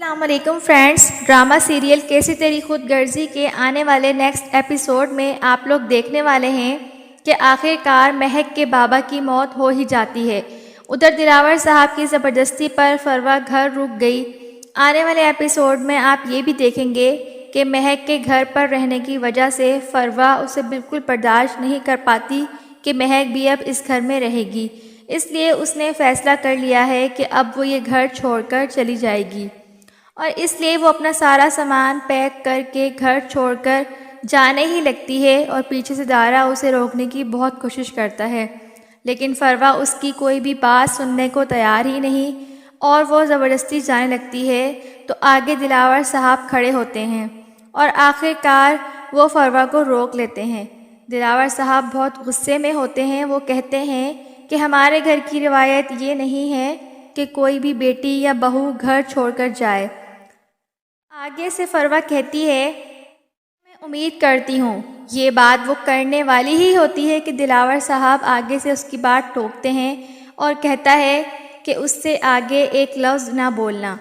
السلام علیکم friends, drama serial کیسی تیری خود غرضی کے آنے والے نیکسٹ ایپیسوڈ میں آپ لوگ دیکھنے والے ہیں کہ آخر کار مہک کے بابا کی موت ہو ہی جاتی ہے۔ ادھر دلاور صاحب کی زبردستی پر فروا گھر رک گئی۔ آنے والے ایپیسوڈ میں آپ یہ بھی دیکھیں گے کہ مہک کے گھر پر رہنے کی وجہ سے فروا اسے بالکل برداشت نہیں کر پاتی کہ مہک بھی اب اس گھر میں رہے گی، اس لیے اس نے فیصلہ کر لیا ہے کہ اب وہ یہ گھر چھوڑ کر چلی جائے گی، اور اس لیے وہ اپنا سارا سامان پیک کر کے گھر چھوڑ کر جانے ہی لگتی ہے، اور پیچھے سے دارا اسے روکنے کی بہت کوشش کرتا ہے، لیکن فروا اس کی کوئی بھی بات سننے کو تیار ہی نہیں اور وہ زبردستی جانے لگتی ہے۔ تو آگے دلاور صاحب کھڑے ہوتے ہیں اور آخر کار وہ فروا کو روک لیتے ہیں۔ دلاور صاحب بہت غصے میں ہوتے ہیں۔ وہ کہتے ہیں کہ ہمارے گھر کی روایت یہ نہیں ہے کہ کوئی بھی بیٹی یا بہو گھر چھوڑ کر جائے۔ آگے سے فروا کہتی ہے، میں امید کرتی ہوں یہ بات وہ کرنے والی ہی ہوتی ہے کہ دلاور صاحب آگے سے اس کی بات ٹوکتے ہیں اور کہتا ہے کہ اس سے آگے ایک لفظ نہ بولنا،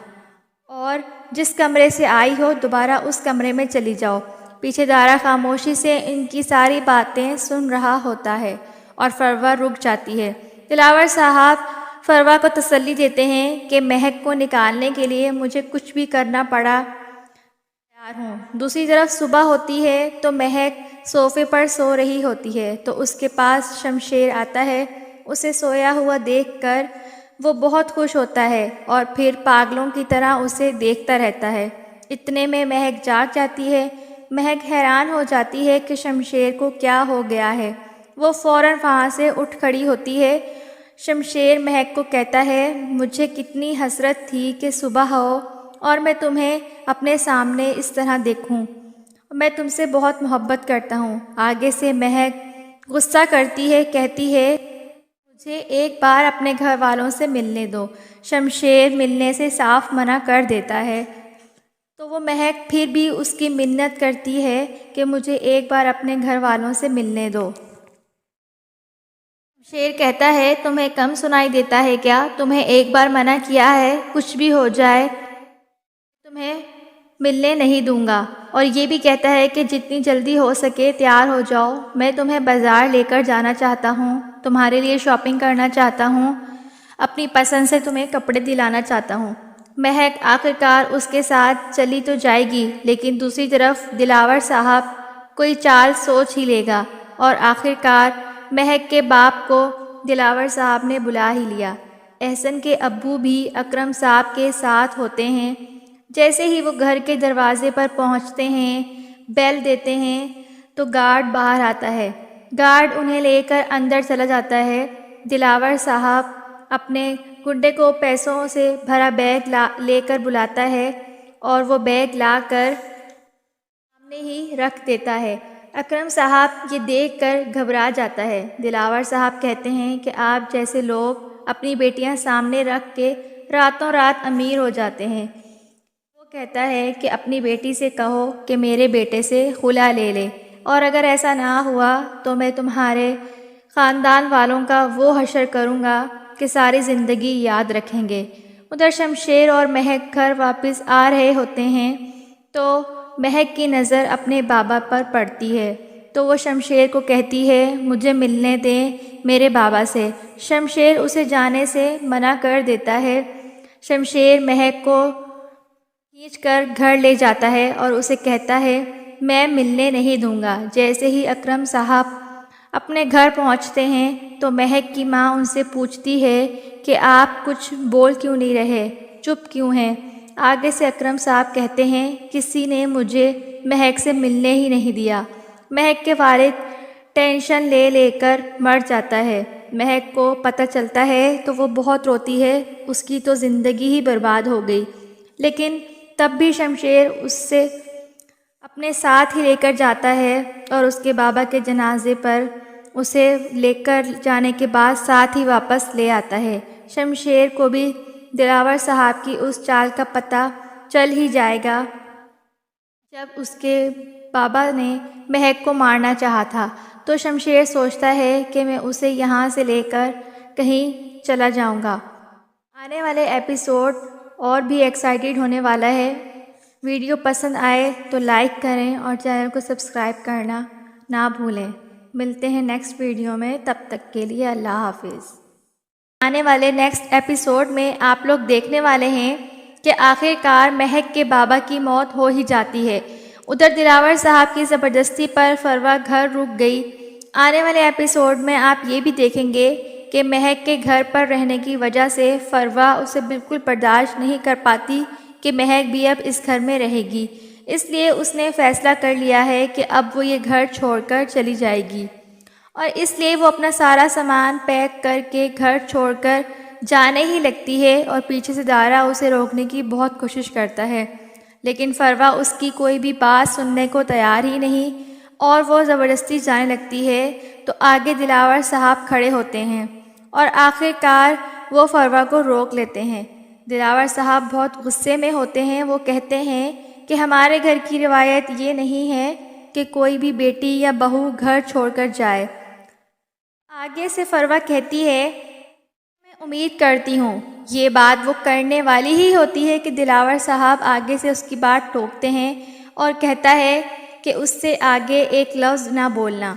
اور جس کمرے سے آئی ہو دوبارہ اس کمرے میں چلی جاؤ۔ پیچھے دارا خاموشی سے ان کی ساری باتیں سن رہا ہوتا ہے اور فروا رک جاتی ہے۔ دلاور صاحب فروا کو تسلی دیتے ہیں کہ مہک کو نکالنے کے لیے مجھے کچھ بھی کرنا پڑا تیار ہوں۔ دوسری طرف صبح ہوتی ہے تو مہک صوفے پر سو رہی ہوتی ہے تو اس کے پاس شمشیر آتا ہے۔ اسے سویا ہوا دیکھ کر وہ بہت خوش ہوتا ہے اور پھر پاگلوں کی طرح اسے دیکھتا رہتا ہے۔ اتنے میں مہک جاگ جاتی ہے۔ مہک حیران ہو جاتی ہے کہ شمشیر کو کیا ہو گیا ہے۔ وہ فوراً وہاں سے اٹھ کھڑی ہوتی ہے۔ شمشیر مہک کو کہتا ہے، مجھے کتنی حسرت تھی کہ صبح ہو اور میں تمہیں اپنے سامنے اس طرح دیکھوں، میں تم سے بہت محبت کرتا ہوں۔ آگے سے مہک غصہ کرتی ہے، کہتی ہے، مجھے ایک بار اپنے گھر والوں سے ملنے دو۔ شمشیر ملنے سے صاف منع کر دیتا ہے تو وہ مہک پھر بھی اس کی منت کرتی ہے کہ مجھے ایک بار اپنے گھر والوں سے ملنے دو۔ شیر کہتا ہے، تمہیں کم سنائی دیتا ہے کیا؟ تمہیں ایک بار منع کیا ہے، کچھ بھی ہو جائے تمہیں ملنے نہیں دوں گا۔ اور یہ بھی کہتا ہے کہ جتنی جلدی ہو سکے تیار ہو جاؤ، میں تمہیں بازار لے کر جانا چاہتا ہوں، تمہارے لیے شاپنگ کرنا چاہتا ہوں، اپنی پسند سے تمہیں کپڑے دلانا چاہتا ہوں۔ مہک آخرکار اس کے ساتھ چلی تو جائے گی، لیکن دوسری طرف دلاور صاحب کوئی چال سوچ ہی لے گا، اور آخرکار مہک کے باپ کو دلاور صاحب نے بلا ہی لیا۔ احسن کے ابو بھی اکرم صاحب کے ساتھ ہوتے ہیں۔ جیسے ہی وہ گھر کے دروازے پر پہنچتے ہیں، بیل دیتے ہیں تو گارڈ باہر آتا ہے۔ گارڈ انہیں لے کر اندر چلا جاتا ہے۔ دلاور صاحب اپنے گنڈے کو پیسوں سے بھرا بیگ لے کر بلاتا ہے اور وہ بیگ لا کر سامنے ہی رکھ دیتا ہے۔ اکرم صاحب یہ دیکھ کر گھبرا جاتا ہے۔ دلاور صاحب کہتے ہیں کہ آپ جیسے لوگ اپنی بیٹیاں سامنے رکھ کے راتوں رات امیر ہو جاتے ہیں۔ وہ کہتا ہے کہ اپنی بیٹی سے کہو کہ میرے بیٹے سے خلا لے لے، اور اگر ایسا نہ ہوا تو میں تمہارے خاندان والوں کا وہ حشر کروں گا کہ ساری زندگی یاد رکھیں گے۔ ادھر شمشیر اور مہک گھر واپس آ رہے ہوتے ہیں تو مہک کی نظر اپنے بابا پر پڑتی ہے تو وہ شمشیر کو کہتی ہے، مجھے ملنے دیں میرے بابا سے۔ شمشیر اسے جانے سے منع کر دیتا ہے۔ شمشیر مہک کو کھینچ کر گھر لے جاتا ہے اور اسے کہتا ہے، میں ملنے نہیں دوں گا۔ جیسے ہی اکرم صاحب اپنے گھر پہنچتے ہیں تو مہک کی ماں ان سے پوچھتی ہے کہ آپ کچھ بول کیوں نہیں رہے، چپ کیوں ہیں؟ آگے سے اکرم صاحب کہتے ہیں، کسی نے مجھے مہک سے ملنے ہی نہیں دیا۔ مہک کے والد ٹینشن لے لے کر مر جاتا ہے۔ مہک کو پتہ چلتا ہے تو وہ بہت روتی ہے، اس کی تو زندگی ہی برباد ہو گئی، لیکن تب بھی شمشیر اس سے اپنے ساتھ ہی لے کر جاتا ہے اور اس کے بابا کے جنازے پر اسے لے کر جانے کے بعد ساتھ ہی واپس لے آتا ہے۔ شمشیر کو بھی دلاور صاحب کی اس چال کا پتہ چل ہی جائے گا جب اس کے بابا نے مہک کو مارنا چاہا تھا، تو شمشیر سوچتا ہے کہ میں اسے یہاں سے لے کر کہیں چلا جاؤں گا۔ آنے والے ایپیسوڈ اور بھی ایکسائٹیڈ ہونے والا ہے۔ ویڈیو پسند آئے تو لائک کریں اور چینل کو سبسکرائب کرنا نہ بھولیں۔ ملتے ہیں نیکسٹ ویڈیو میں، تب تک کے لیے اللہ حافظ۔ آنے والے نیکسٹ ایپیسوڈ میں آپ لوگ دیکھنے والے ہیں کہ آخر کار مہک کے بابا کی موت ہو ہی جاتی ہے۔ ادھر دلاور صاحب کی زبردستی پر فروا گھر رک گئی۔ آنے والے ایپیسوڈ میں آپ یہ بھی دیکھیں گے کہ مہک کے گھر پر رہنے کی وجہ سے فروا اسے بالکل برداشت نہیں کر پاتی کہ مہک بھی اب اس گھر میں رہے گی، اس لیے اس نے فیصلہ کر لیا ہے کہ اب وہ یہ گھر چھوڑ کر چلی جائے گی، اور اس لیے وہ اپنا سارا سامان پیک کر کے گھر چھوڑ کر جانے ہی لگتی ہے، اور پیچھے سے دارا اسے روکنے کی بہت کوشش کرتا ہے، لیکن فروا اس کی کوئی بھی بات سننے کو تیار ہی نہیں اور وہ زبردستی جانے لگتی ہے۔ تو آگے دلاور صاحب کھڑے ہوتے ہیں اور آخر کار وہ فروا کو روک لیتے ہیں۔ دلاور صاحب بہت غصے میں ہوتے ہیں۔ وہ کہتے ہیں کہ ہمارے گھر کی روایت یہ نہیں ہے کہ کوئی بھی بیٹی یا بہو گھر چھوڑ کر جائے۔ آگے سے فروا کہتی ہے، میں امید کرتی ہوں یہ بات وہ کرنے والی ہی ہوتی ہے کہ دلاور صاحب آگے سے اس کی بات ٹوکتے ہیں اور کہتا ہے کہ اس سے آگے ایک لفظ نہ بولنا،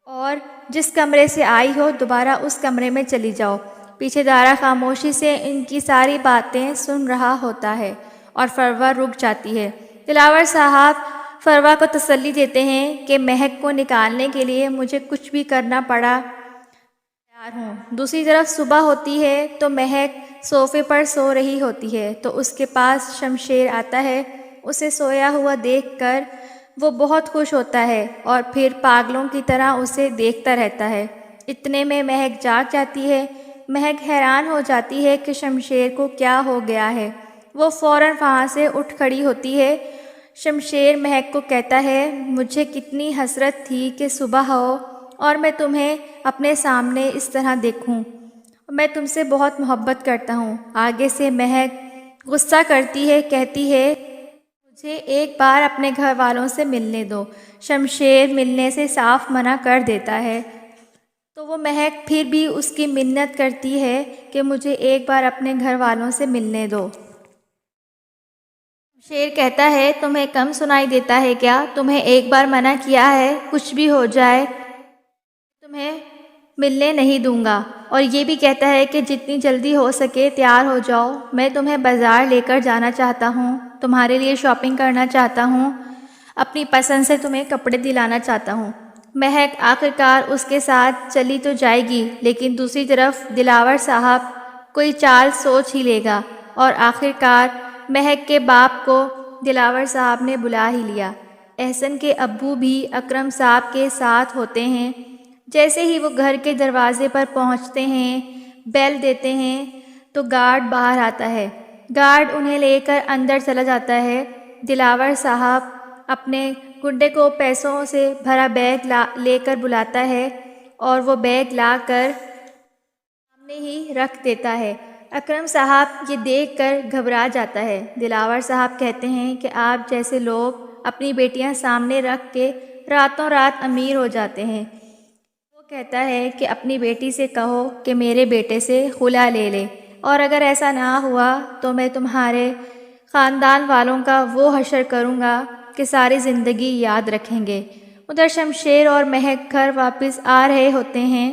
اور جس کمرے سے آئی ہو دوبارہ اس کمرے میں چلی جاؤ۔ پیچھے دارا خاموشی سے ان کی ساری باتیں سن رہا ہوتا ہے اور فروا رک جاتی ہے۔ دلاور صاحب فروا کو تسلی دیتے ہیں کہ مہک کو نکالنے کے لیے مجھے کچھ بھی کرنا پڑا تیار ہوں۔ دوسری طرف صبح ہوتی ہے تو مہک صوفے پر سو رہی ہوتی ہے تو اس کے پاس شمشیر آتا ہے۔ اسے سویا ہوا دیکھ کر وہ بہت خوش ہوتا ہے اور پھر پاگلوں کی طرح اسے دیکھتا رہتا ہے۔ اتنے میں مہک جاگ جاتی ہے۔ مہک حیران ہو جاتی ہے کہ شمشیر کو کیا ہو گیا ہے۔ وہ فوراً وہاں سے اٹھ کھڑی ہوتی ہے۔ شمشیر مہک کو کہتا ہے، مجھے کتنی حسرت تھی کہ صبح ہو اور میں تمہیں اپنے سامنے اس طرح دیکھوں، میں تم سے بہت محبت کرتا ہوں۔ آگے سے مہک غصہ کرتی ہے، کہتی ہے، مجھے ایک بار اپنے گھر والوں سے ملنے دو۔ شمشیر ملنے سے صاف منع کر دیتا ہے تو وہ مہک پھر بھی اس کی منت کرتی ہے کہ مجھے ایک بار اپنے گھر والوں سے ملنے دو۔ شیر کہتا ہے، تمہیں کم سنائی دیتا ہے کیا؟ تمہیں ایک بار منع کیا ہے، کچھ بھی ہو جائے تمہیں ملنے نہیں دوں گا، اور یہ بھی کہتا ہے کہ جتنی جلدی ہو سکے تیار ہو جاؤ، میں تمہیں بازار لے کر جانا چاہتا ہوں، تمہارے لیے شاپنگ کرنا چاہتا ہوں، اپنی پسند سے تمہیں کپڑے دلانا چاہتا ہوں۔ مہک آخر کار اس کے ساتھ چلی تو جائے گی، لیکن دوسری طرف دلاور صاحب کوئی چال سوچ ہی لے گا، اور آخر کار مہک کے باپ کو دلاور صاحب نے بلا ہی لیا۔ احسن کے ابو بھی اکرم صاحب کے ساتھ ہوتے ہیں۔ جیسے ہی وہ گھر کے دروازے پر پہنچتے ہیں، بیل دیتے ہیں تو گارڈ باہر آتا ہے۔ گارڈ انہیں لے کر اندر چلا جاتا ہے۔ دلاور صاحب اپنے گنڈے کو پیسوں سے بھرا بیگ لے کر بلاتا ہے اور وہ بیگ لا کر سامنے ہی رکھ دیتا ہے۔ اکرم صاحب یہ دیکھ کر گھبرا جاتا ہے۔ دلاور صاحب کہتے ہیں کہ آپ جیسے لوگ اپنی بیٹیاں سامنے رکھ کے راتوں رات امیر ہو جاتے ہیں۔ وہ کہتا ہے کہ اپنی بیٹی سے کہو کہ میرے بیٹے سے خلا لے لے، اور اگر ایسا نہ ہوا تو میں تمہارے خاندان والوں کا وہ حشر کروں گا کہ ساری زندگی یاد رکھیں گے۔ ادھر شمشیر اور مہک گھر واپس آ رہے ہوتے ہیں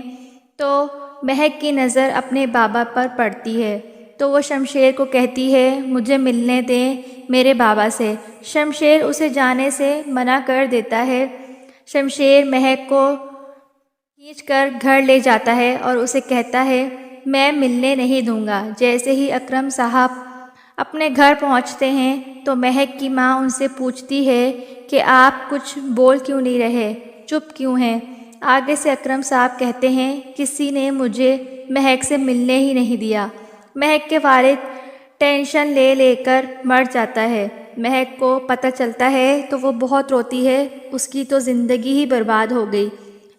تو مہک کی نظر اپنے بابا پر پڑتی ہے تو وہ شمشیر کو کہتی ہے، مجھے ملنے دیں میرے بابا سے۔ شمشیر اسے جانے سے منع کر دیتا ہے۔ شمشیر مہک کو کھینچ کر گھر لے جاتا ہے اور اسے کہتا ہے، میں ملنے نہیں دوں گا۔ جیسے ہی اکرم صاحب اپنے گھر پہنچتے ہیں تو مہک کی ماں ان سے پوچھتی ہے کہ آپ کچھ بول کیوں نہیں رہے، چپ کیوں ہیں؟ آگے سے اکرم صاحب کہتے ہیں، کسی نے مجھے مہک سے ملنے ہی نہیں دیا۔ مہک کے والد ٹینشن لے لے کر مر جاتا ہے۔ مہک کو پتہ چلتا ہے تو وہ بہت روتی ہے، اس کی تو زندگی ہی برباد ہو گئی،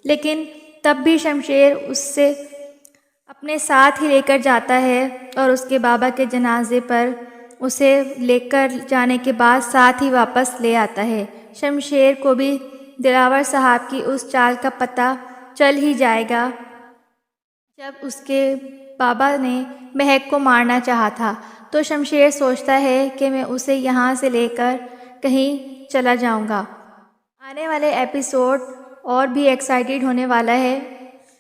لیکن تب بھی شمشیر اس سے اپنے ساتھ ہی لے کر جاتا ہے اور اس کے بابا کے جنازے پر اسے لے کر جانے کے بعد ساتھ ہی واپس لے آتا ہے۔ شمشیر کو بھی دلاور صاحب کی اس چال کا پتہ چل ہی جائے گا جب اس کے بابا نے مہک کو مارنا چاہا تھا۔ تو شمشیر سوچتا ہے کہ میں اسے یہاں سے لے کر کہیں چلا جاؤں گا۔ آنے والے ایپیسوڈ اور بھی ایکسائٹیڈ ہونے والا ہے۔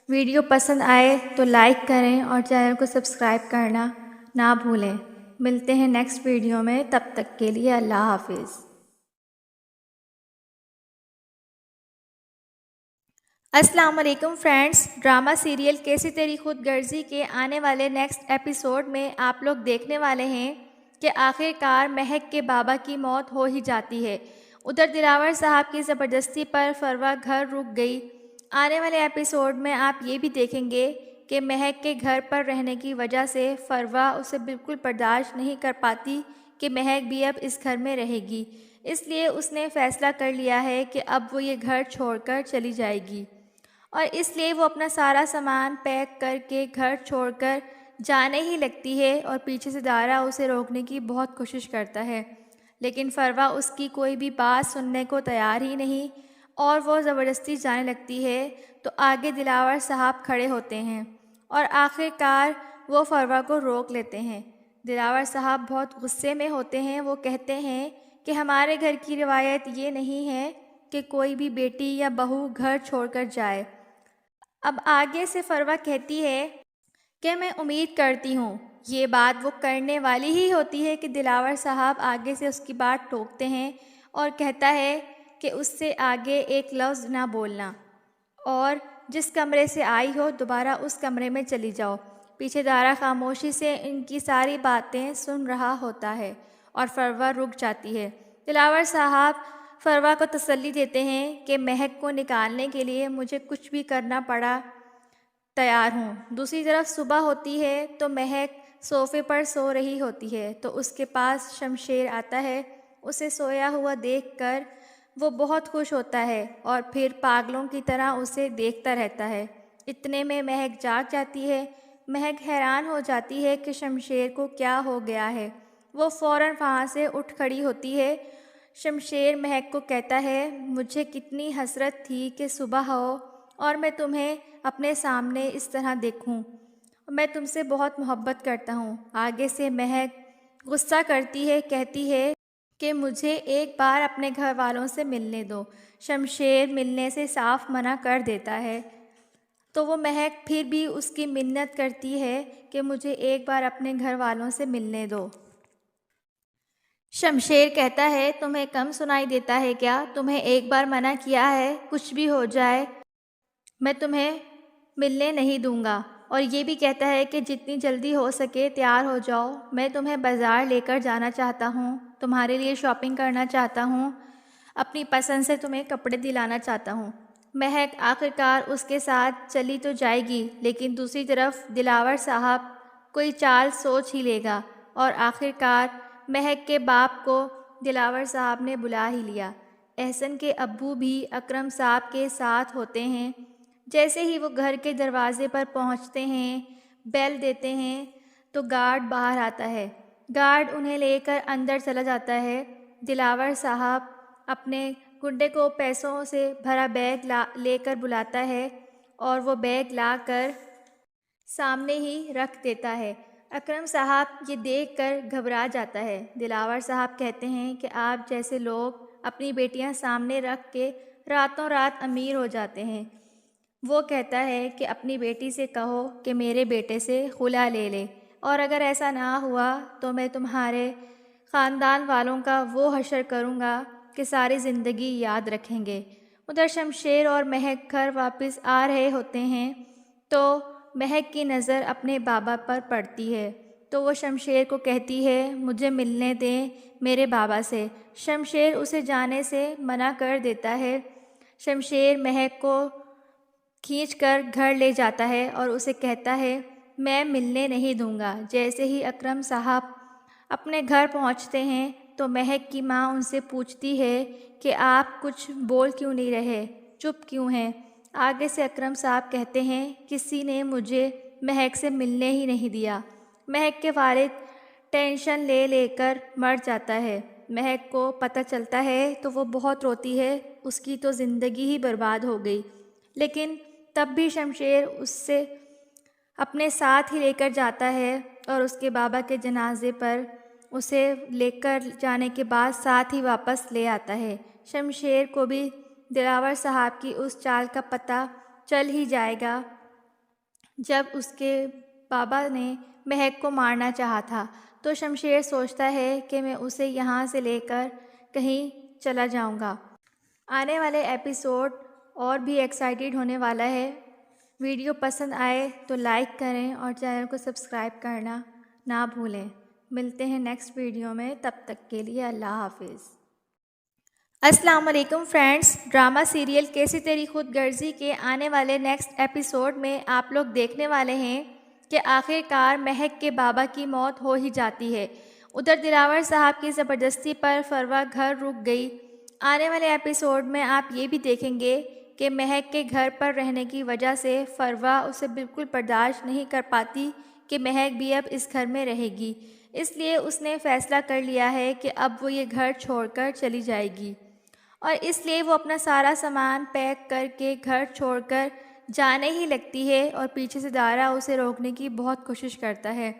ویڈیو پسند آئے تو لائک کریں اور چینل کو سبسکرائب کرنا نہ بھولیں۔ ملتے ہیں نیکسٹ ویڈیو میں، تب تک کے لیے اللہ حافظ۔ السلام علیکم فرینڈز، ڈرامہ سیریل کیسی تیری خود غرضی کے آنے والے نیکسٹ ایپیسوڈ میں آپ لوگ دیکھنے والے ہیں کہ آخر کار مہک کے بابا کی موت ہو ہی جاتی ہے۔ ادھر دلاور صاحب کی زبردستی پر فروا گھر رک گئی۔ آنے والے ایپیسوڈ میں آپ یہ بھی دیکھیں گے کہ مہک کے گھر پر رہنے کی وجہ سے فروا اسے بالکل برداشت نہیں کر پاتی کہ مہک بھی اب اس گھر میں رہے گی، اس لیے اس نے فیصلہ کر لیا ہے کہ اب وہ یہ گھر چھوڑ کر چلی جائے گی، اور اس لیے وہ اپنا سارا سامان پیک کر کے گھر چھوڑ کر جانے ہی لگتی ہے، اور پیچھے سے دارا اسے روکنے کی بہت کوشش کرتا ہے، لیکن فروا اس کی کوئی بھی بات سننے کو تیار ہی نہیں، اور وہ زبردستی جانے لگتی ہے تو آگے دلاور صاحب کھڑے ہوتے ہیں اور آخر کار وہ فروا کو روک لیتے ہیں۔ دلاور صاحب بہت غصے میں ہوتے ہیں۔ وہ کہتے ہیں کہ ہمارے گھر کی روایت یہ نہیں ہے کہ کوئی بھی بیٹی یا بہو گھر چھوڑ کر جائے۔ اب آگے سے فروا کہتی ہے کہ میں امید کرتی ہوں، یہ بات وہ کرنے والی ہی ہوتی ہے کہ دلاور صاحب آگے سے اس کی بات ٹوکتے ہیں اور کہتا ہے کہ اس سے آگے ایک لفظ نہ بولنا، اور جس کمرے سے آئی ہو دوبارہ اس کمرے میں چلی جاؤ۔ پیچھے دارا خاموشی سے ان کی ساری باتیں سن رہا ہوتا ہے اور فروا رک جاتی ہے۔ دلاور صاحب فروا کو تسلی دیتے ہیں کہ مہک کو نکالنے کے لیے مجھے کچھ بھی کرنا پڑا تیار ہوں۔ دوسری طرف صبح ہوتی ہے تو مہک صوفے پر سو رہی ہوتی ہے تو اس کے پاس شمشیر آتا ہے۔ اسے سویا ہوا دیکھ کر وہ بہت خوش ہوتا ہے اور پھر پاگلوں کی طرح اسے دیکھتا رہتا ہے۔ اتنے میں مہک جاگ جاتی ہے۔ مہک حیران ہو جاتی ہے کہ شمشیر کو کیا ہو گیا ہے۔ وہ فوراً وہاں سے اٹھ کھڑی ہوتی ہے۔ شمشیر مہک کو کہتا ہے، مجھے کتنی حسرت تھی کہ صبح ہو اور میں تمہیں اپنے سامنے اس طرح دیکھوں، میں تم سے بہت محبت کرتا ہوں۔ آگے سے مہک غصہ کرتی ہے، کہتی ہے کہ مجھے ایک بار اپنے گھر والوں سے ملنے دو۔ شمشیر ملنے سے صاف منع کر دیتا ہے تو وہ مہک پھر بھی اس کی منت کرتی ہے کہ مجھے ایک بار اپنے گھر والوں سے ملنے دو۔ شمشیر کہتا ہے، تمہیں کم سنائی دیتا ہے کیا؟ تمہیں ایک بار منع کیا ہے، کچھ بھی ہو جائے میں تمہیں ملنے نہیں دوں گا، اور یہ بھی کہتا ہے کہ جتنی جلدی ہو سکے تیار ہو جاؤ، میں تمہیں بازار لے کر جانا چاہتا ہوں، تمہارے لیے شاپنگ کرنا چاہتا ہوں، اپنی پسند سے تمہیں کپڑے دلانا چاہتا ہوں۔ مہک آخر کار اس کے ساتھ چلی تو جائے گی، لیکن دوسری طرف دلاور صاحب کوئی چال سوچ ہی لے گا، اور آخر کار مہک کے باپ کو دلاور صاحب نے بلا ہی لیا۔ احسن کے ابو بھی اکرم صاحب کے ساتھ ہوتے ہیں۔ جیسے ہی وہ گھر کے دروازے پر پہنچتے ہیں، بیل دیتے ہیں تو گارڈ باہر آتا ہے۔ گارڈ انہیں لے کر اندر چلا جاتا ہے۔ دلاور صاحب اپنے گنڈے کو پیسوں سے بھرا بیگ لے کر بلاتا ہے اور وہ بیگ لا کر سامنے ہی رکھ دیتا ہے۔ اکرم صاحب یہ دیکھ کر گھبرا جاتا ہے۔ دلاور صاحب کہتے ہیں کہ آپ جیسے لوگ اپنی بیٹیاں سامنے رکھ کے راتوں رات امیر ہو جاتے ہیں۔ وہ کہتا ہے کہ اپنی بیٹی سے کہو کہ میرے بیٹے سے خلا لے لے، اور اگر ایسا نہ ہوا تو میں تمہارے خاندان والوں کا وہ حشر کروں گا کہ ساری زندگی یاد رکھیں گے۔ ادھر شمشیر اور مہک گھر واپس آ رہے ہوتے ہیں تو مہک کی نظر اپنے بابا پر پڑتی ہے تو وہ شمشیر کو کہتی ہے، مجھے ملنے دیں میرے بابا سے۔ شمشیر اسے جانے سے منع کر دیتا ہے۔ شمشیر مہک کو کھینچ کر گھر لے جاتا ہے اور اسے کہتا ہے، میں ملنے نہیں دوں گا۔ جیسے ہی اکرم صاحب اپنے گھر پہنچتے ہیں تو مہک کی ماں ان سے پوچھتی ہے کہ آپ کچھ بول کیوں نہیں رہے، چپ کیوں ہیں؟ آگے سے اکرم صاحب کہتے ہیں، کسی نے مجھے مہک سے ملنے ہی نہیں دیا۔ مہک کے والد ٹینشن لے لے کر مر جاتا ہے۔ مہک کو پتہ چلتا ہے تو وہ بہت روتی ہے، اس کی تو زندگی ہی برباد ہو گئی، لیکن تب بھی شمشیر اس سے اپنے ساتھ ہی لے کر جاتا ہے اور اس کے بابا کے جنازے پر اسے لے کر جانے کے بعد ساتھ ہی واپس لے آتا ہے۔ شمشیر کو بھی دلاور صاحب کی اس چال کا پتہ چل ہی جائے گا جب اس کے بابا نے مہک کو مارنا چاہا تھا، تو شمشیر سوچتا ہے کہ میں اسے یہاں سے لے کر کہیں چلا جاؤں گا۔ آنے والے ایپیسوڈ اور بھی ایکسائٹیڈ ہونے والا ہے۔ ویڈیو پسند آئے تو لائک کریں اور چینل کو سبسکرائب کرنا نہ بھولیں۔ ملتے ہیں نیکسٹ ویڈیو میں، تب تک کے لیے اللہ حافظ۔ السلام علیکم فرینڈز، ڈرامہ سیریل کیسی تیری خود غرضی کے آنے والے نیکسٹ ایپیسوڈ میں آپ لوگ دیکھنے والے ہیں کہ آخر کار مہک کے بابا کی موت ہو ہی جاتی ہے۔ ادھر دلاور صاحب کی زبردستی پر فروا گھر رک گئی۔ آنے والے ایپیسوڈ میں آپ یہ بھی دیکھیں گے کہ مہک کے گھر پر رہنے کی وجہ سے فروا اسے بالکل برداشت نہیں کر پاتی کہ مہک بھی اب اس گھر میں رہے گی، اس لیے اس نے فیصلہ کر لیا ہے کہ اب وہ یہ گھر چھوڑ کر چلی جائے گی، اور اس لیے وہ اپنا سارا سامان پیک کر کے گھر چھوڑ کر جانے ہی لگتی ہے، اور پیچھے سے دارا اسے روکنے کی بہت کوشش کرتا ہے،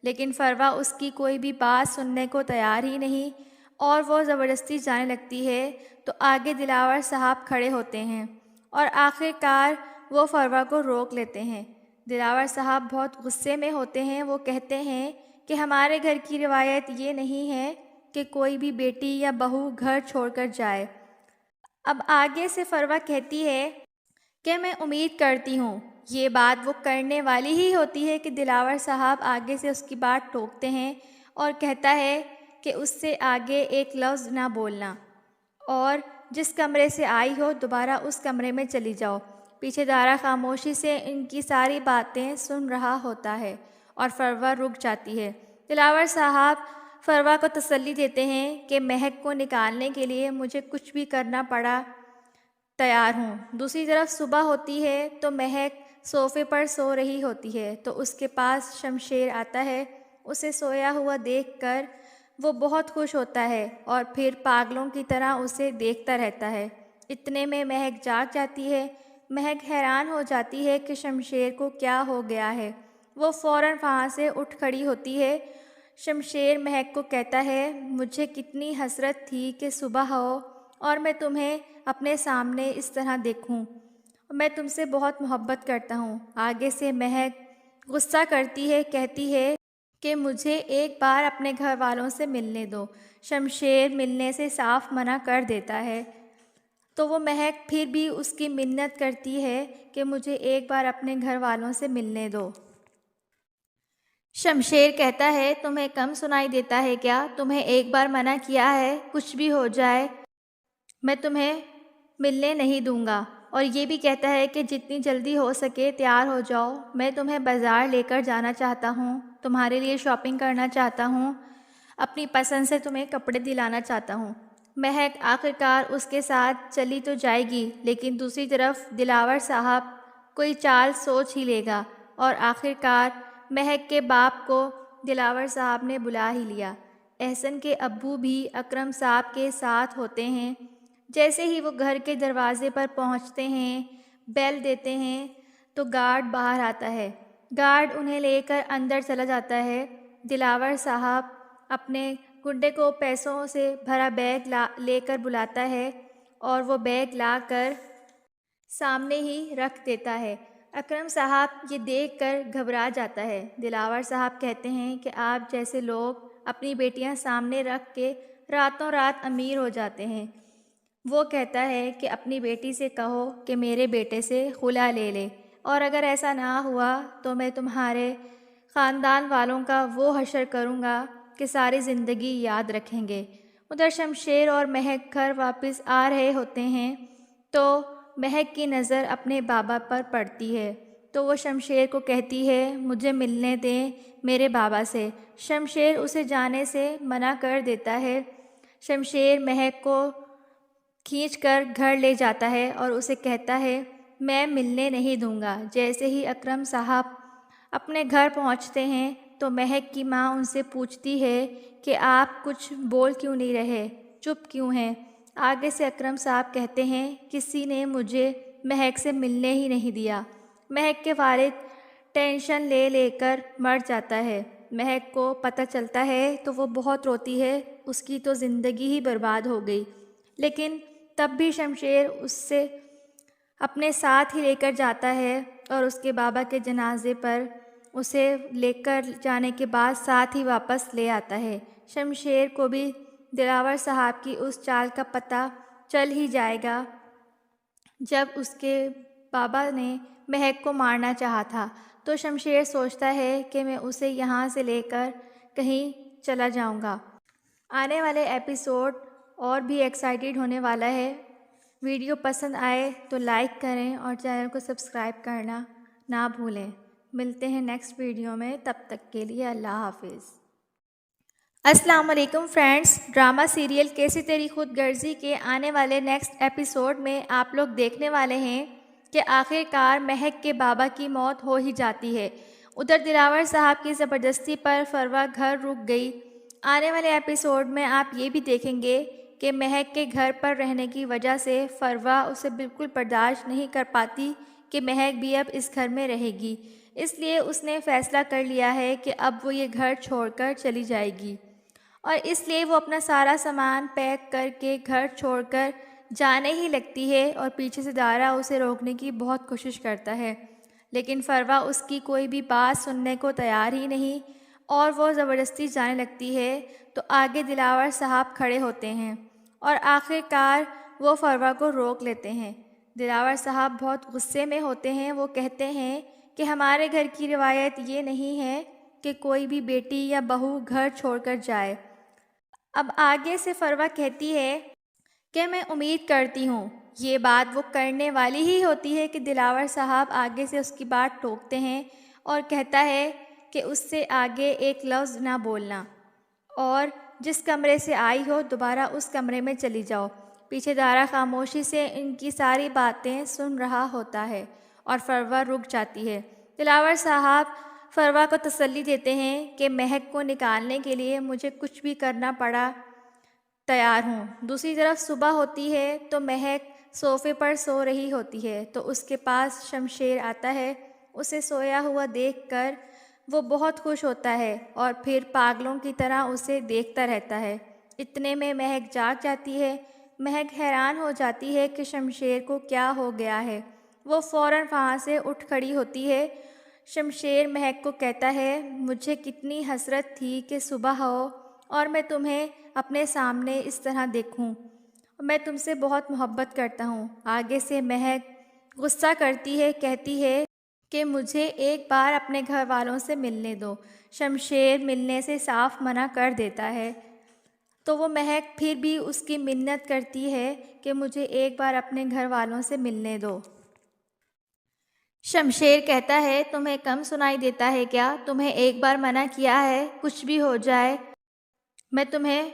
لیکن فروا اس کی کوئی بھی بات سننے کو تیار ہی نہیں اور وہ زبردستی جانے لگتی ہے۔ تو آگے دلاور صاحب کھڑے ہوتے ہیں اور آخر کار وہ فروا کو روک لیتے ہیں۔ دلاور صاحب بہت غصے میں ہوتے ہیں۔ وہ کہتے ہیں کہ ہمارے گھر کی روایت یہ نہیں ہے کہ کوئی بھی بیٹی یا بہو گھر چھوڑ کر جائے۔ اب آگے سے فروا کہتی ہے کہ میں امید کرتی ہوں، یہ بات وہ کرنے والی ہی ہوتی ہے کہ دلاور صاحب آگے سے اس کی بات ٹوکتے ہیں اور کہتا ہے کہ اس سے آگے ایک لفظ نہ بولنا، اور جس کمرے سے آئی ہو دوبارہ اس کمرے میں چلی جاؤ۔ پیچھے دارا خاموشی سے ان کی ساری باتیں سن رہا ہوتا ہے اور فروا رک جاتی ہے۔ دلاور صاحب فروا کو تسلی دیتے ہیں کہ مہک کو نکالنے کے لیے مجھے کچھ بھی کرنا پڑا تیار ہوں۔ دوسری طرف صبح ہوتی ہے تو مہک صوفے پر سو رہی ہوتی ہے تو اس کے پاس شمشیر آتا ہے۔ اسے سویا ہوا دیکھ کر وہ بہت خوش ہوتا ہے اور پھر پاگلوں کی طرح اسے دیکھتا رہتا ہے۔ اتنے میں مہک جاگ جاتی ہے۔ مہک حیران ہو جاتی ہے کہ شمشیر کو کیا ہو گیا ہے۔ وہ فوراً وہاں سے اٹھ کھڑی ہوتی ہے۔ شمشیر مہک کو کہتا ہے، مجھے کتنی حسرت تھی کہ صبح ہو اور میں تمہیں اپنے سامنے اس طرح دیکھوں، میں تم سے بہت محبت کرتا ہوں۔ آگے سے مہک غصہ کرتی ہے، کہتی ہے کہ مجھے ایک بار اپنے گھر والوں سے ملنے دو۔ شمشیر ملنے سے صاف منع کر دیتا ہے، تو وہ مہک پھر بھی اس کی منت کرتی ہے کہ مجھے ایک بار اپنے گھر والوں سے ملنے دو۔ شمشیر کہتا ہے، تمہیں کم سنائی دیتا ہے کیا؟ تمہیں ایک بار منع کیا ہے، کچھ بھی ہو جائے میں تمہیں ملنے نہیں دوں گا، اور یہ بھی کہتا ہے کہ جتنی جلدی ہو سکے تیار ہو جاؤ، میں تمہیں بازار لے کر جانا چاہتا ہوں، تمہارے لیے شاپنگ کرنا چاہتا ہوں، اپنی پسند سے تمہیں کپڑے دلانا چاہتا ہوں۔ مہک آخرکار اس کے ساتھ چلی تو جائے گی، لیکن دوسری طرف دلاور صاحب کوئی چال سوچ ہی لے گا، اور آخرکار مہک کے باپ کو دلاور صاحب نے بلا ہی لیا۔ احسن کے ابو بھی اکرم صاحب کے ساتھ ہوتے ہیں۔ جیسے ہی وہ گھر کے دروازے پر پہنچتے ہیں، بیل دیتے ہیں تو گارڈ باہر آتا ہے۔ گارڈ انہیں لے کر اندر چلا جاتا ہے۔ دلاور صاحب اپنے گنڈے کو پیسوں سے بھرا بیگ لے کر بلاتا ہے اور وہ بیگ لا کر سامنے ہی رکھ دیتا ہے۔ اکرم صاحب یہ دیکھ کر گھبرا جاتا ہے۔ دلاور صاحب کہتے ہیں کہ آپ جیسے لوگ اپنی بیٹیاں سامنے رکھ کے راتوں رات امیر ہو جاتے ہیں۔ وہ کہتا ہے کہ اپنی بیٹی سے کہو کہ میرے بیٹے سے خلا لے لے، اور اگر ایسا نہ ہوا تو میں تمہارے خاندان والوں کا وہ حشر کروں گا کہ ساری زندگی یاد رکھیں گے۔ ادھر شمشیر اور مہک گھر واپس آ رہے ہوتے ہیں تو مہک کی نظر اپنے بابا پر پڑتی ہے، تو وہ شمشیر کو کہتی ہے، مجھے ملنے دیں میرے بابا سے۔ شمشیر اسے جانے سے منع کر دیتا ہے۔ شمشیر مہک کو کھینچ کر گھر لے جاتا ہے اور اسے کہتا ہے، میں ملنے نہیں دوں گا۔ جیسے ہی اکرم صاحب اپنے گھر پہنچتے ہیں تو مہک کی ماں ان سے پوچھتی ہے کہ آپ کچھ بول کیوں نہیں رہے، چپ کیوں ہیں؟ آگے سے اکرم صاحب کہتے ہیں، کسی نے مجھے مہک سے ملنے ہی نہیں دیا۔ مہک کے والد ٹینشن لے لے کر مر جاتا ہے۔ مہک کو پتہ چلتا ہے تو وہ بہت روتی ہے، اس کی تو زندگی ہی برباد ہو گئی۔ لیکن تب بھی شمشیر اس سے اپنے ساتھ ہی لے کر جاتا ہے اور اس کے بابا کے جنازے پر اسے لے کر جانے کے بعد ساتھ ہی واپس لے آتا ہے۔ شمشیر کو بھی دلاور صاحب کی اس چال کا پتہ چل ہی جائے گا۔ جب اس کے بابا نے مہک کو مارنا چاہا تھا تو شمشیر سوچتا ہے کہ میں اسے یہاں سے لے کر کہیں چلا جاؤں گا۔ آنے والے ایپیسوڈ اور بھی ایکسائٹیڈ ہونے والا ہے۔ ویڈیو پسند آئے تو لائک کریں اور چینل کو سبسکرائب کرنا نہ بھولیں۔ ملتے ہیں نیکسٹ ویڈیو میں، تب تک کے لیے اللہ حافظ۔ السلام علیکم فرینڈز، ڈرامہ سیریل کیسی تیری خود غرضی کے آنے والے نیکسٹ ایپیسوڈ میں آپ لوگ دیکھنے والے ہیں کہ آخر کار مہک کے بابا کی موت ہو ہی جاتی ہے۔ ادھر دلاور صاحب کی زبردستی پر فروا گھر رک گئی۔ آنے والے ایپیسوڈ میں آپ یہ بھی دیکھیں گے کہ مہک کے گھر پر رہنے کی وجہ سے فروا اسے بالکل برداشت نہیں کر پاتی کہ مہک بھی اب اس گھر میں رہے گی، اس لیے اس نے فیصلہ کر لیا ہے کہ اب وہ یہ گھر چھوڑ کر چلی جائے گی، اور اس لیے وہ اپنا سارا سامان پیک کر کے گھر چھوڑ کر جانے ہی لگتی ہے، اور پیچھے سے دارا اسے روکنے کی بہت کوشش کرتا ہے، لیکن فروا اس کی کوئی بھی بات سننے کو تیار ہی نہیں اور وہ زبردستی جانے لگتی ہے۔ تو آگے دلاور صاحب کھڑے ہوتے ہیں اور آخر کار وہ فروا کو روک لیتے ہیں۔ دلاور صاحب بہت غصے میں ہوتے ہیں۔ وہ کہتے ہیں کہ ہمارے گھر کی روایت یہ نہیں ہے کہ کوئی بھی بیٹی یا بہو گھر چھوڑ کر جائے۔ اب آگے سے فروا کہتی ہے کہ میں امید کرتی ہوں، یہ بات وہ کرنے والی ہی ہوتی ہے کہ دلاور صاحب آگے سے اس کی بات ٹوکتے ہیں اور کہتا ہے کہ اس سے آگے ایک لفظ نہ بولنا، اور جس کمرے سے آئی ہو دوبارہ اس کمرے میں چلی جاؤ۔ پیچھے دارا خاموشی سے ان کی ساری باتیں سن رہا ہوتا ہے اور فروا رک جاتی ہے۔ دلاور صاحب فروا کو تسلی دیتے ہیں کہ مہک کو نکالنے کے لیے مجھے کچھ بھی کرنا پڑا تیار ہوں۔ دوسری طرف صبح ہوتی ہے تو مہک صوفے پر سو رہی ہوتی ہے تو اس کے پاس شمشیر آتا ہے۔ اسے سویا ہوا دیکھ کر وہ بہت خوش ہوتا ہے اور پھر پاگلوں کی طرح اسے دیکھتا رہتا ہے۔ اتنے میں مہک جاگ جاتی ہے۔ مہک حیران ہو جاتی ہے کہ شمشیر کو کیا ہو گیا ہے۔ وہ فوراً وہاں سے اٹھ کھڑی ہوتی ہے۔ شمشیر مہک کو کہتا ہے، مجھے کتنی حسرت تھی کہ صبح ہو اور میں تمہیں اپنے سامنے اس طرح دیکھوں، میں تم سے بہت محبت کرتا ہوں۔ آگے سے مہک غصہ کرتی ہے، کہتی ہے کہ مجھے ایک بار اپنے گھر والوں سے ملنے دو۔ شمشیر ملنے سے صاف منع کر دیتا ہے تو وہ مہک پھر بھی اس کی منت کرتی ہے کہ مجھے ایک بار اپنے گھر والوں سے ملنے دو۔ شمشیر کہتا ہے، تمہیں کم سنائی دیتا ہے کیا؟ تمہیں ایک بار منع کیا ہے، کچھ بھی ہو جائے میں تمہیں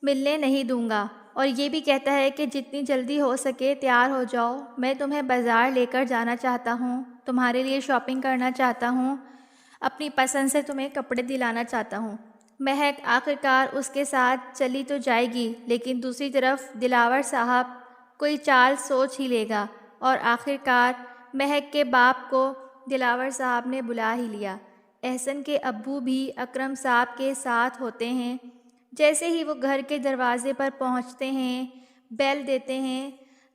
ملنے نہیں دوں گا، اور یہ بھی کہتا ہے کہ جتنی جلدی ہو سکے تیار ہو جاؤ، میں تمہیں بازار لے کر جانا چاہتا ہوں، تمہارے لیے شاپنگ کرنا چاہتا ہوں، اپنی پسند سے تمہیں کپڑے دلانا چاہتا ہوں۔ مہک آخرکار اس کے ساتھ چلی تو جائے گی، لیکن دوسری طرف دلاور صاحب کوئی چال سوچ ہی لے گا، اور آخرکار مہک کے باپ کو دلاور صاحب نے بلا ہی لیا۔ احسن کے ابو بھی اکرم صاحب کے ساتھ ہوتے ہیں۔ جیسے ہی وہ گھر کے دروازے پر پہنچتے ہیں، بیل دیتے ہیں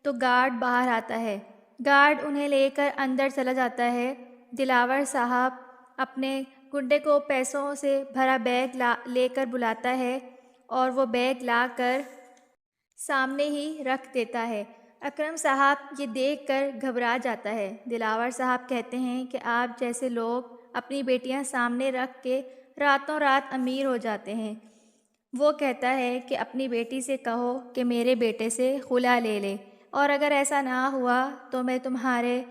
تو گارڈ باہر آتا ہے۔ گارڈ انہیں لے کر اندر چلا جاتا ہے۔ دلاور صاحب اپنے گنڈے کو پیسوں سے بھرا بیگ لے کر بلاتا ہے اور وہ بیگ لا کر سامنے ہی رکھ دیتا ہے۔ اکرم صاحب یہ دیکھ کر گھبرا جاتا ہے۔ دلاور صاحب کہتے ہیں کہ آپ جیسے لوگ اپنی بیٹیاں سامنے رکھ کے راتوں رات امیر ہو جاتے ہیں۔ وہ کہتا ہے کہ اپنی بیٹی سے کہو کہ میرے بیٹے سے خلا لے لے، اور اگر ایسا نہ ہوا تو میں تمہارے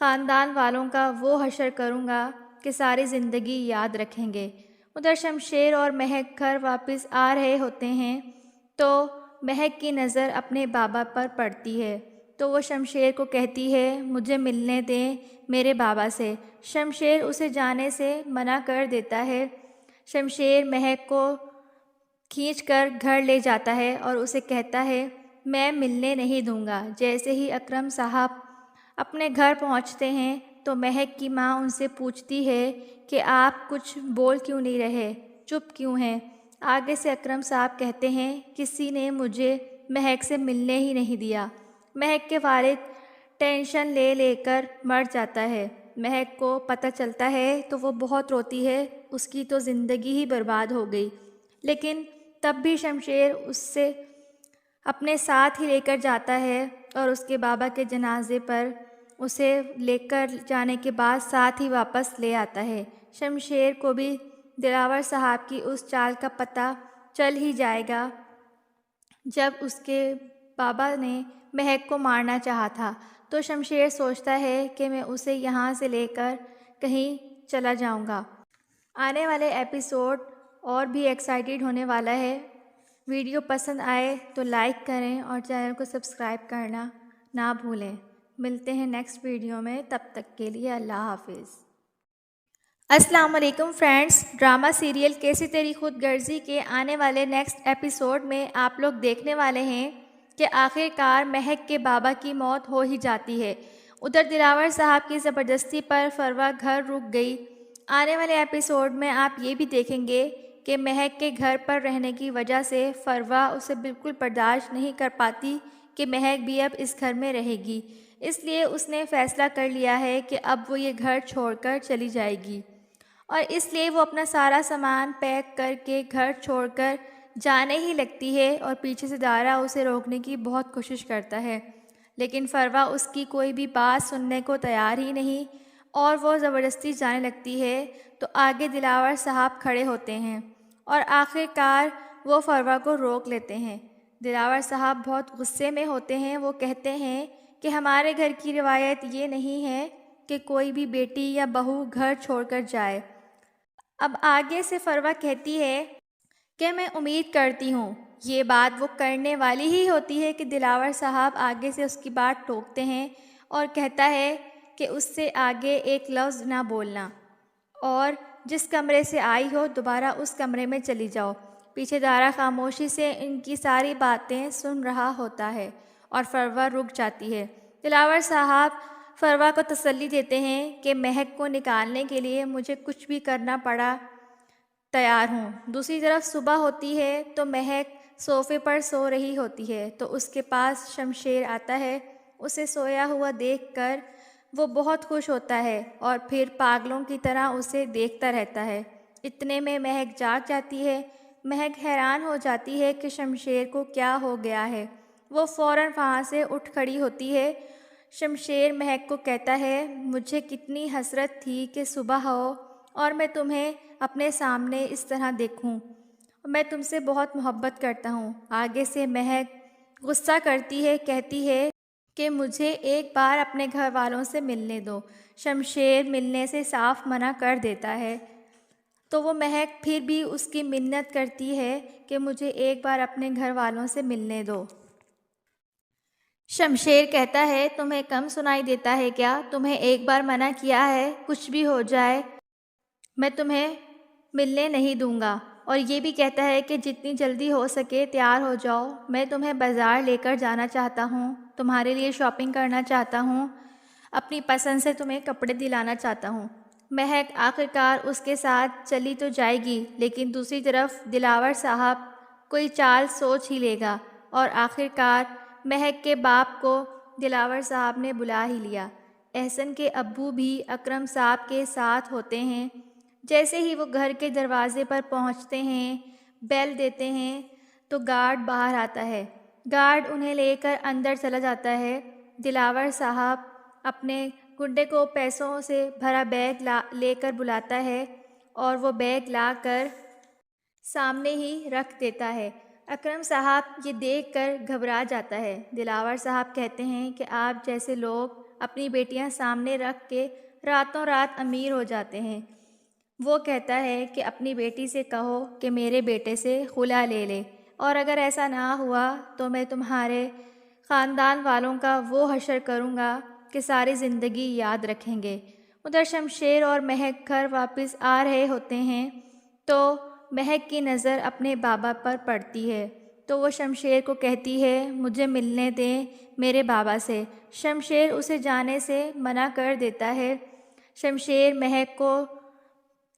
خاندان والوں کا وہ حشر کروں گا کہ ساری زندگی یاد رکھیں گے۔ ادھر شمشیر اور مہک گھر واپس آ رہے ہوتے ہیں تو مہک کی نظر اپنے بابا پر پڑتی ہے تو وہ شمشیر کو کہتی ہے، مجھے ملنے دیں میرے بابا سے۔ شمشیر اسے جانے سے منع کر دیتا ہے۔ شمشیر مہک کو کھینچ کر گھر لے جاتا ہے اور اسے کہتا ہے، میں ملنے نہیں دوں گا۔ جیسے ہی اکرم صاحب اپنے گھر پہنچتے ہیں تو تو مہک کی ماں ان سے پوچھتی ہے کہ آپ کچھ بول کیوں نہیں رہے، چپ کیوں ہیں؟ آگے سے اکرم صاحب کہتے ہیں کسی نے مجھے مہک سے ملنے ہی نہیں دیا۔ مہک کے والد ٹینشن لے لے کر مر جاتا ہے۔ مہک کو پتہ چلتا ہے تو وہ بہت روتی ہے، اس کی تو زندگی ہی برباد ہو گئی۔ لیکن تب بھی شمشیر اس سے اپنے ساتھ ہی لے کر جاتا ہے اور اس کے بابا کے جنازے پر اسے لے کر جانے کے بعد ساتھ ہی واپس لے آتا ہے۔ شمشیر کو بھی دلاور صاحب کی اس چال کا پتہ چل ہی جائے گا جب اس کے بابا نے مہک کو مارنا چاہا تھا، تو شمشیر سوچتا ہے کہ میں اسے یہاں سے لے کر کہیں چلا جاؤں گا۔ آنے والے ایپیسوڈ اور بھی ایکسائٹیڈ ہونے والا ہے۔ ویڈیو پسند آئے تو لائک کریں اور چینل کو سبسکرائب کرنا نہ بھولیں۔ ملتے ہیں نیکسٹ ویڈیو میں، تب تک کے لیے اللہ حافظ۔ السلام علیکم فرینڈز، ڈرامہ سیریل کیسی تیری خود غرضی کے آنے والے نیکسٹ ایپیسوڈ میں آپ لوگ دیکھنے والے ہیں کہ آخر کار مہک کے بابا کی موت ہو ہی جاتی ہے۔ ادھر دلاور صاحب کی زبردستی پر فروا گھر رک گئی۔ آنے والے ایپیسوڈ میں آپ یہ بھی دیکھیں گے کہ مہک کے گھر پر رہنے کی وجہ سے فروا اسے بالکل برداشت نہیں کر پاتی کہ مہک بھی اب اس گھر میں رہے گی، اس لیے اس نے فیصلہ کر لیا ہے کہ اب وہ یہ گھر چھوڑ کر چلی جائے گی، اور اس لیے وہ اپنا سارا سامان پیک کر کے گھر چھوڑ کر جانے ہی لگتی ہے، اور پیچھے سے دارا اسے روکنے کی بہت کوشش کرتا ہے، لیکن فروا اس کی کوئی بھی بات سننے کو تیار ہی نہیں اور وہ زبردستی جانے لگتی ہے۔ تو آگے دلاور صاحب کھڑے ہوتے ہیں اور آخر کار وہ فروا کو روک لیتے ہیں۔ دلاور صاحب بہت غصے میں ہوتے ہیں، وہ کہتے ہیں کہ ہمارے گھر کی روایت یہ نہیں ہے کہ کوئی بھی بیٹی یا بہو گھر چھوڑ کر جائے۔ اب آگے سے فروا کہتی ہے کہ میں امید کرتی ہوں، یہ بات وہ کرنے والی ہی ہوتی ہے کہ دلاور صاحب آگے سے اس کی بات ٹوکتے ہیں اور کہتا ہے کہ اس سے آگے ایک لفظ نہ بولنا، اور جس کمرے سے آئی ہو دوبارہ اس کمرے میں چلی جاؤ۔ پیچھے دارا خاموشی سے ان کی ساری باتیں سن رہا ہوتا ہے اور فروا رک جاتی ہے۔ دلاور صاحب فروا کو تسلی دیتے ہیں کہ مہک کو نکالنے کے لیے مجھے کچھ بھی کرنا پڑا تیار ہوں۔ دوسری طرف صبح ہوتی ہے تو مہک صوفے پر سو رہی ہوتی ہے تو اس کے پاس شمشیر آتا ہے۔ اسے سویا ہوا دیکھ کر وہ بہت خوش ہوتا ہے اور پھر پاگلوں کی طرح اسے دیکھتا رہتا ہے۔ اتنے میں مہک جاگ جاتی ہے۔ مہک حیران ہو جاتی ہے کہ شمشیر کو کیا ہو گیا ہے۔ وہ فوراً وہاں سے اٹھ کھڑی ہوتی ہے۔ شمشیر مہک کو کہتا ہے مجھے کتنی حسرت تھی کہ صبح ہو اور میں تمہیں اپنے سامنے اس طرح دیکھوں، میں تم سے بہت محبت کرتا ہوں۔ آگے سے مہک غصہ کرتی ہے، کہتی ہے کہ مجھے ایک بار اپنے گھر والوں سے ملنے دو۔ شمشیر ملنے سے صاف منع کر دیتا ہے تو وہ مہک پھر بھی اس کی منت کرتی ہے کہ مجھے ایک بار اپنے گھر والوں سے ملنے دو۔ شمشیر کہتا ہے تمہیں کم سنائی دیتا ہے کیا؟ تمہیں ایک بار منع کیا ہے، کچھ بھی ہو جائے میں تمہیں ملنے نہیں دوں گا، اور یہ بھی کہتا ہے کہ جتنی جلدی ہو سکے تیار ہو جاؤ، میں تمہیں بازار لے کر جانا چاہتا ہوں، تمہارے لیے شاپنگ کرنا چاہتا ہوں، اپنی پسند سے تمہیں کپڑے دلانا چاہتا ہوں۔ مہک آخرکار اس کے ساتھ چلی تو جائے گی، لیکن دوسری طرف دلاور صاحب کوئی چال سوچ ہی لے گا، اور آخرکار مہک کے باپ کو دلاور صاحب نے بلا ہی لیا۔ احسن کے ابو بھی اکرم صاحب کے ساتھ ہوتے ہیں۔ جیسے ہی وہ گھر کے دروازے پر پہنچتے ہیں، بیل دیتے ہیں تو گارڈ باہر آتا ہے۔ گارڈ انہیں لے کر اندر چلا جاتا ہے۔ دلاور صاحب اپنے گنڈے کو پیسوں سے بھرا بیگ لے کر بلاتا ہے اور وہ بیگ لا کر سامنے ہی رکھ دیتا ہے۔ اکرم صاحب یہ دیکھ کر گھبرا جاتا ہے۔ دلاور صاحب کہتے ہیں کہ آپ جیسے لوگ اپنی بیٹیاں سامنے رکھ کے راتوں رات امیر ہو جاتے ہیں۔ وہ کہتا ہے کہ اپنی بیٹی سے کہو کہ میرے بیٹے سے خلا لے لے، اور اگر ایسا نہ ہوا تو میں تمہارے خاندان والوں کا وہ حشر کروں گا کہ ساری زندگی یاد رکھیں گے۔ ادھر شمشیر اور مہک گھر واپس آ رہے ہوتے ہیں تو مہک کی نظر اپنے بابا پر پڑتی ہے تو وہ شمشیر کو کہتی ہے مجھے ملنے دیں میرے بابا سے۔ شمشیر اسے جانے سے منع کر دیتا ہے شمشیر مہک کو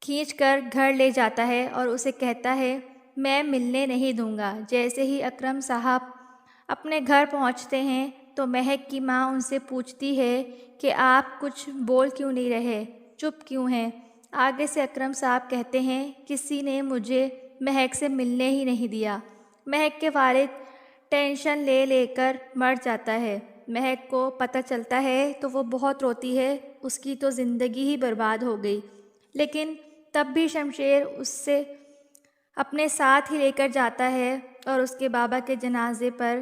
کھینچ کر گھر لے جاتا ہے اور اسے کہتا ہے میں ملنے نہیں دوں گا۔ جیسے ہی اکرم صاحب اپنے گھر پہنچتے ہیں تو مہک کی ماں ان سے پوچھتی ہے کہ آپ کچھ بول کیوں نہیں رہے، چپ کیوں ہیں؟ آگے سے اکرم صاحب کہتے ہیں کسی نے مجھے مہک سے ملنے ہی نہیں دیا۔ مہک کے والد ٹینشن لے لے کر مر جاتا ہے۔ مہک کو پتہ چلتا ہے تو وہ بہت روتی ہے، اس کی تو زندگی ہی برباد ہو گئی۔ لیکن تب بھی شمشیر اس سے اپنے ساتھ ہی لے کر جاتا ہے اور اس کے بابا کے جنازے پر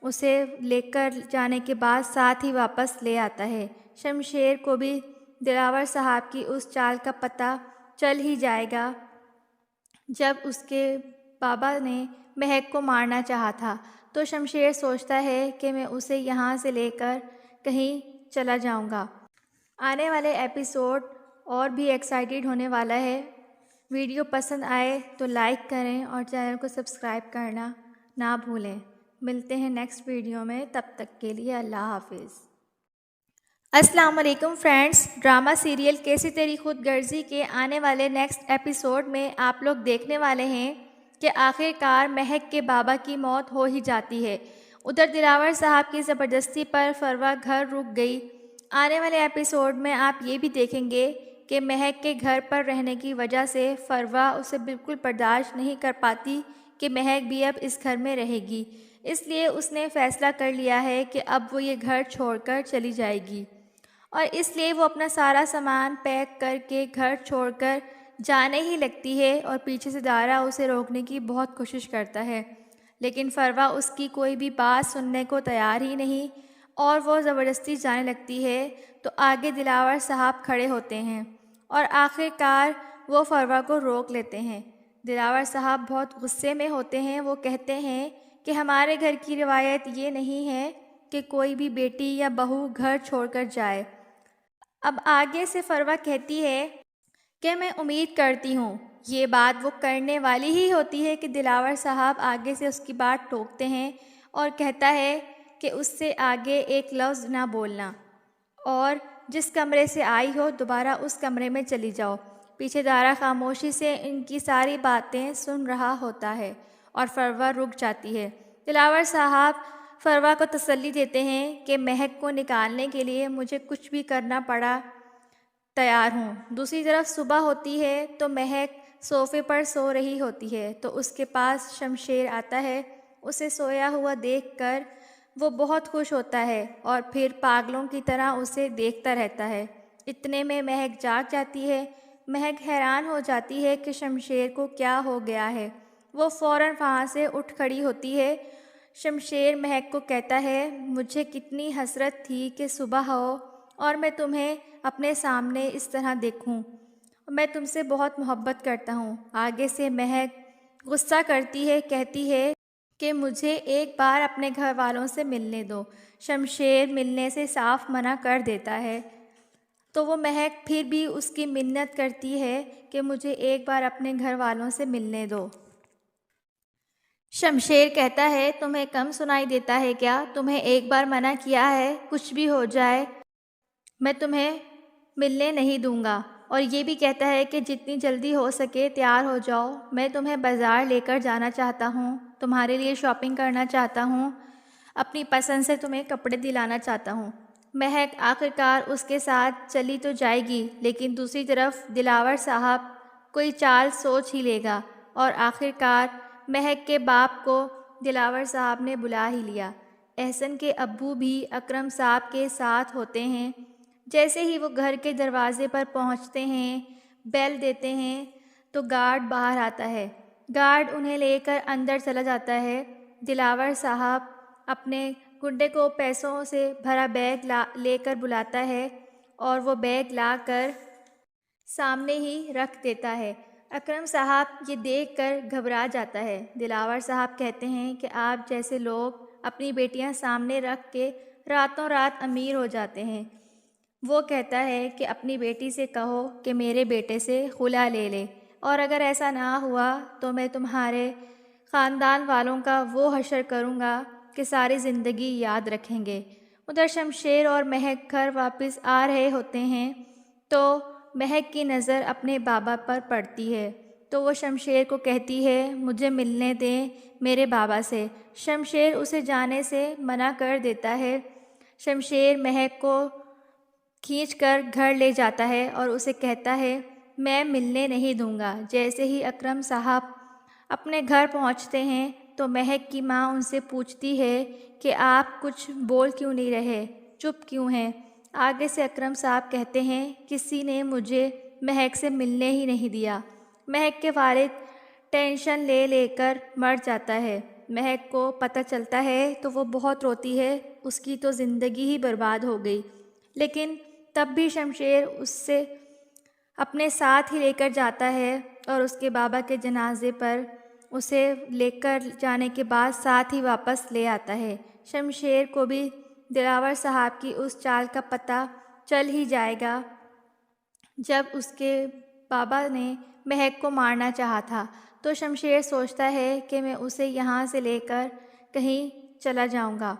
اسے لے کر جانے کے بعد ساتھ ہی واپس لے آتا ہے۔ شمشیر کو بھی دلاور صاحب کی اس چال کا پتہ چل ہی جائے گا جب اس کے بابا نے مہک کو مارنا چاہا تھا، تو شمشیر سوچتا ہے کہ میں اسے یہاں سے لے کر کہیں چلا جاؤں گا۔ آنے والے ایپیسوڈ اور بھی ایکسائٹیڈ ہونے والا ہے۔ ویڈیو پسند آئے تو لائک کریں اور چینل کو سبسکرائب کرنا نہ بھولیں۔ ملتے ہیں نیکسٹ ویڈیو میں، تب تک کے لیے اللہ حافظ۔ السلام علیکم فرینڈز، ڈرامہ سیریل کیسی تیری خود غرضی کے آنے والے نیکسٹ ایپیسوڈ میں آپ لوگ دیکھنے والے ہیں کہ آخر کار مہک کے بابا کی موت ہو ہی جاتی ہے۔ ادھر دلاور صاحب کی زبردستی پر فروا گھر رک گئی۔ آنے والے ایپیسوڈ میں آپ یہ بھی دیکھیں گے کہ مہک کے گھر پر رہنے کی وجہ سے فروا اسے بالکل برداشت نہیں کر پاتی کہ مہک بھی اب اس گھر میں رہے گی، اس لیے اس نے فیصلہ کر لیا ہے کہ اب وہ یہ گھر چھوڑ کر چلی جائے گی، اور اس لیے وہ اپنا سارا سامان پیک کر کے گھر چھوڑ کر جانے ہی لگتی ہے، اور پیچھے سے دارا اسے روکنے کی بہت کوشش کرتا ہے، لیکن فروا اس کی کوئی بھی بات سننے کو تیار ہی نہیں، اور وہ زبردستی جانے لگتی ہے تو آگے دلاور صاحب کھڑے ہوتے ہیں اور آخر کار وہ فروا کو روک لیتے ہیں۔ دلاور صاحب بہت غصے میں ہوتے ہیں، وہ کہتے ہیں کہ ہمارے گھر کی روایت یہ نہیں ہے کہ کوئی بھی بیٹی یا بہو گھر چھوڑ کر جائے۔ اب آگے سے فروا کہتی ہے کہ میں امید کرتی ہوں، یہ بات وہ کرنے والی ہی ہوتی ہے کہ دلاور صاحب آگے سے اس کی بات ٹوکتے ہیں اور کہتا ہے کہ اس سے آگے ایک لفظ نہ بولنا، اور جس کمرے سے آئی ہو دوبارہ اس کمرے میں چلی جاؤ۔ پیچھے دارا خاموشی سے ان کی ساری باتیں سن رہا ہوتا ہے اور فروا رک جاتی ہے۔ دلاور صاحب فروا کو تسلی دیتے ہیں کہ مہک کو نکالنے کے لیے مجھے کچھ بھی کرنا پڑا تیار ہوں۔ دوسری طرف صبح ہوتی ہے تو مہک صوفے پر سو رہی ہوتی ہے تو اس کے پاس شمشیر آتا ہے۔ اسے سویا ہوا دیکھ کر وہ بہت خوش ہوتا ہے اور پھر پاگلوں کی طرح اسے دیکھتا رہتا ہے۔ اتنے میں مہک جاگ جاتی ہے۔ مہک حیران ہو جاتی ہے کہ شمشیر کو کیا ہو گیا ہے۔ وہ فوراً وہاں سے اٹھ کھڑی ہوتی ہے۔ شمشیر مہک کو کہتا ہے مجھے کتنی حسرت تھی کہ صبح ہو اور میں تمہیں اپنے سامنے اس طرح دیکھوں، میں تم سے بہت محبت کرتا ہوں۔ آگے سے مہک غصہ کرتی ہے، کہتی ہے کہ مجھے ایک بار اپنے گھر والوں سے ملنے دو۔ شمشیر ملنے سے صاف منع کر دیتا ہے تو وہ مہک پھر بھی اس کی منت کرتی ہے کہ مجھے ایک بار اپنے گھر والوں سے ملنے دو۔ شمشیر کہتا ہے تمہیں کم سنائی دیتا ہے کیا؟ تمہیں ایک بار منع کیا ہے، کچھ بھی ہو جائے میں تمہیں ملنے نہیں دوں گا، اور یہ بھی کہتا ہے کہ جتنی جلدی ہو سکے تیار ہو جاؤ، میں تمہیں بازار لے کر جانا چاہتا ہوں، تمہارے لیے شاپنگ کرنا چاہتا ہوں، اپنی پسند سے تمہیں کپڑے دلانا چاہتا ہوں۔ مہک آخرکار اس کے ساتھ چلی تو جائے گی، لیکن دوسری طرف دلاور صاحب کوئی چال سوچ ہی لے گا، اور آخرکار مہک کے باپ کو دلاور صاحب نے بلا ہی لیا۔ احسن کے ابو بھی اکرم صاحب کے ساتھ ہوتے ہیں۔ جیسے ہی وہ گھر کے دروازے پر پہنچتے ہیں، بیل دیتے ہیں تو گارڈ باہر آتا ہے۔ گارڈ انہیں لے کر اندر چلا جاتا ہے۔ دلاور صاحب اپنے گنڈے کو پیسوں سے بھرا بیگ لے کر بلاتا ہے اور وہ بیگ لا کر سامنے ہی رکھ دیتا ہے۔ اکرم صاحب یہ دیکھ کر گھبرا جاتا ہے۔ دلاور صاحب کہتے ہیں کہ آپ جیسے لوگ اپنی بیٹیاں سامنے رکھ کے راتوں رات امیر ہو جاتے ہیں۔ وہ کہتا ہے کہ اپنی بیٹی سے کہو کہ میرے بیٹے سے خلا لے لے، اور اگر ایسا نہ ہوا تو میں تمہارے خاندان والوں کا وہ حشر کروں گا کہ ساری زندگی یاد رکھیں گے۔ ادھر شمشیر اور مہک گھر واپس آ رہے ہوتے ہیں تو مہک کی نظر اپنے بابا پر پڑتی ہے تو وہ شمشیر کو کہتی ہے مجھے ملنے دیں میرے بابا سے۔ شمشیر اسے جانے سے منع کر دیتا ہے۔ شمشیر مہک کو کھینچ کر گھر لے جاتا ہے اور اسے کہتا ہے میں ملنے نہیں دوں گا۔ جیسے ہی اکرم صاحب اپنے گھر پہنچتے ہیں تو مہک کی ماں ان سے پوچھتی ہے کہ آپ کچھ بول کیوں نہیں رہے، چپ کیوں ہیں؟ آگے سے اکرم صاحب کہتے ہیں کسی نے مجھے مہک سے ملنے ہی نہیں دیا۔ مہک کے والد ٹینشن لے لے کر مر جاتا ہے۔ مہک کو پتہ چلتا ہے تو وہ بہت روتی ہے، اس کی تو زندگی ہی برباد ہو گئی۔ لیکن تب بھی شمشیر اس سے اپنے ساتھ ہی لے کر جاتا ہے اور اس کے بابا کے جنازے پر اسے لے کر جانے کے بعد ساتھ ہی واپس لے آتا ہے۔ شمشیر کو بھی دلاور صاحب کی اس چال کا پتہ چل ہی جائے گا جب اس کے بابا نے مہک کو مارنا چاہا تھا، تو شمشیر سوچتا ہے کہ میں اسے یہاں سے لے کر کہیں چلا جاؤں گا۔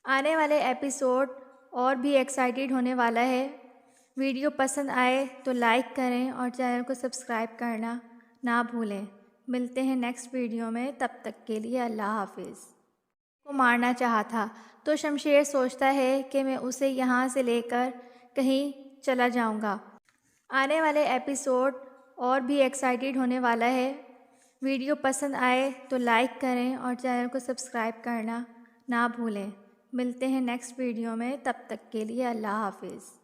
آنے والے ایپیسوڈ اور بھی ایکسائٹیڈ ہونے والا ہے۔ ویڈیو پسند آئے تو لائک کریں اور چینل کو سبسکرائب کرنا نہ بھولیں۔ ملتے ہیں نیکسٹ ویڈیو میں، تب تک کے لیے اللہ حافظ۔ کو مارنا چاہا تھا تو شمشیر سوچتا ہے کہ میں اسے یہاں سے لے کر کہیں چلا جاؤں گا۔ آنے والے ایپیسوڈ اور بھی ایکسائٹیڈ ہونے والا ہے۔ ویڈیو پسند آئے تو لائک کریں اور چینل کو سبسکرائب کرنا نہ بھولیں۔ ملتے ہیں نیکسٹ ویڈیو میں، تب تک کے لیے اللہ حافظ۔